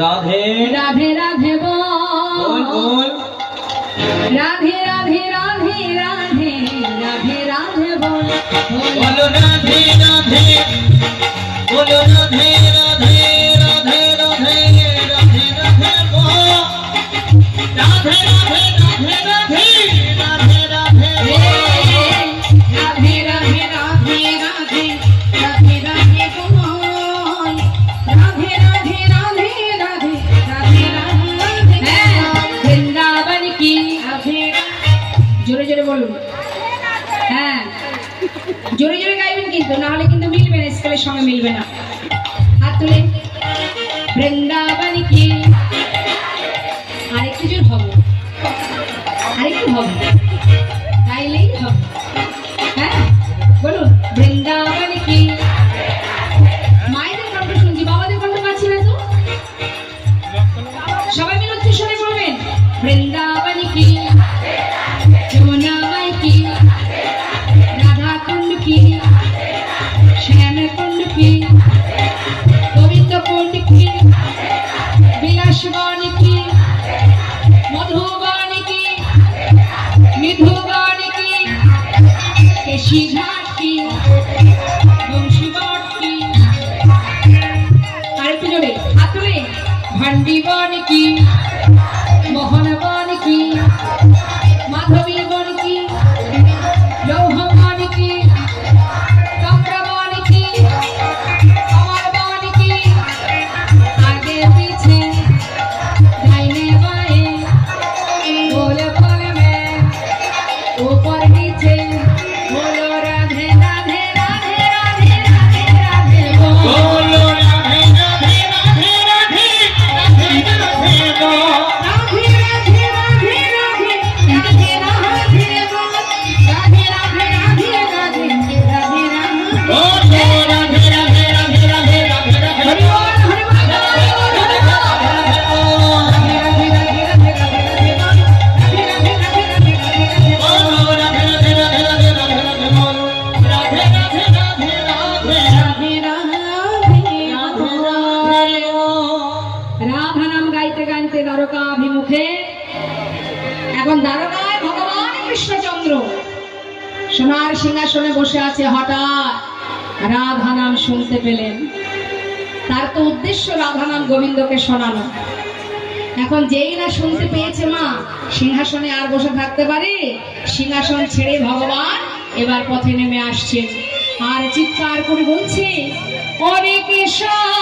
রাধে রাধে রাধে बोल बोल রাধে রাধে রাধে রাধে রাধে রাধে বল बोलो राधे राधे बोलो राधे राधे राधे राधे राधे राधे बोल राधे राधे राधे राधे राधे राधे রাধে রাধে রাধে রাধে রাধে রাধে বল রাধে রাধে রাধে রাধে রাধে রাধে বৃন্দাবন কি রাধে জোরে জোরে বলুন হ্যাঁ জোরে জোরে গাইবেন কিন্তু না হলে কিন্তু মিলবে না স্কেলের সঙ্গে মিলবে না হাত তুলে বৃন্দাবন কি আরেকটু জোর হবে আরেকটু হবে তাইলেই হবে হ্যাঁ বলুন বৃন্দাবন কি মায়েদের কণ্ঠ শুনছি বাবাদের কণ্ঠ পাচ্ছি না তো সবাই মিলে উচ্চ স্বরে বলবেন বৃন্দাবন কি যমুনা মাই কি রাধা কুণ্ড কি শ্যাম কুণ্ড কি গোবিন্দ কুণ্ড কি বিলাসবন কি মধুবন কি নিধুবন কি কেশি ঘাট কি বংশীবন কি আরেকটু জোরে হাত তুলে ভান্ডিবন কি মোহনবন কি মাধবী বন কি লৌহবন কি কমরবন কি কমরবন কি আগে পিছে ডাইনে বাঁয়ে बोल बोल में ऊपर नीचे बोलो राधे राधे राधे राधे राधे राधे बोल बोलो राधे राधे राधे राधे राधे राधे बोल राधे राधे राधे राधे राधे राधे बोल राधे राधे राधे राधे राधे राधे बोलो राधे राधे राधे राधे राधे राधे हरि बोल हरि बोल राधे राधे राधे राधे राधे बोल राधे राधे राधे राधे राधे बोलो राधे राधे राधे राधे राधे राधे बोल राधे राधे राधे राधे রাধা নাম গাইতে গাইতে দ্বারকাভিমুখে এখন দ্বারকায় ভগবান কৃষ্ণচন্দ্র সোনার সিংহাসনে বসে আছে হঠাৎ রাধা নাম শুনতে পেলেন তার তো উদ্দেশ্য রাধা নাম গোবিন্দকে শোনানো এখন যেই না শুনতে পেয়েছে মা সিংহাসনে আর বসে থাকতে পারে সিংহাসন ছেড়ে ভগবান এবার পথে নেমে আসছেন আর চিৎকার করে বলছে অনেক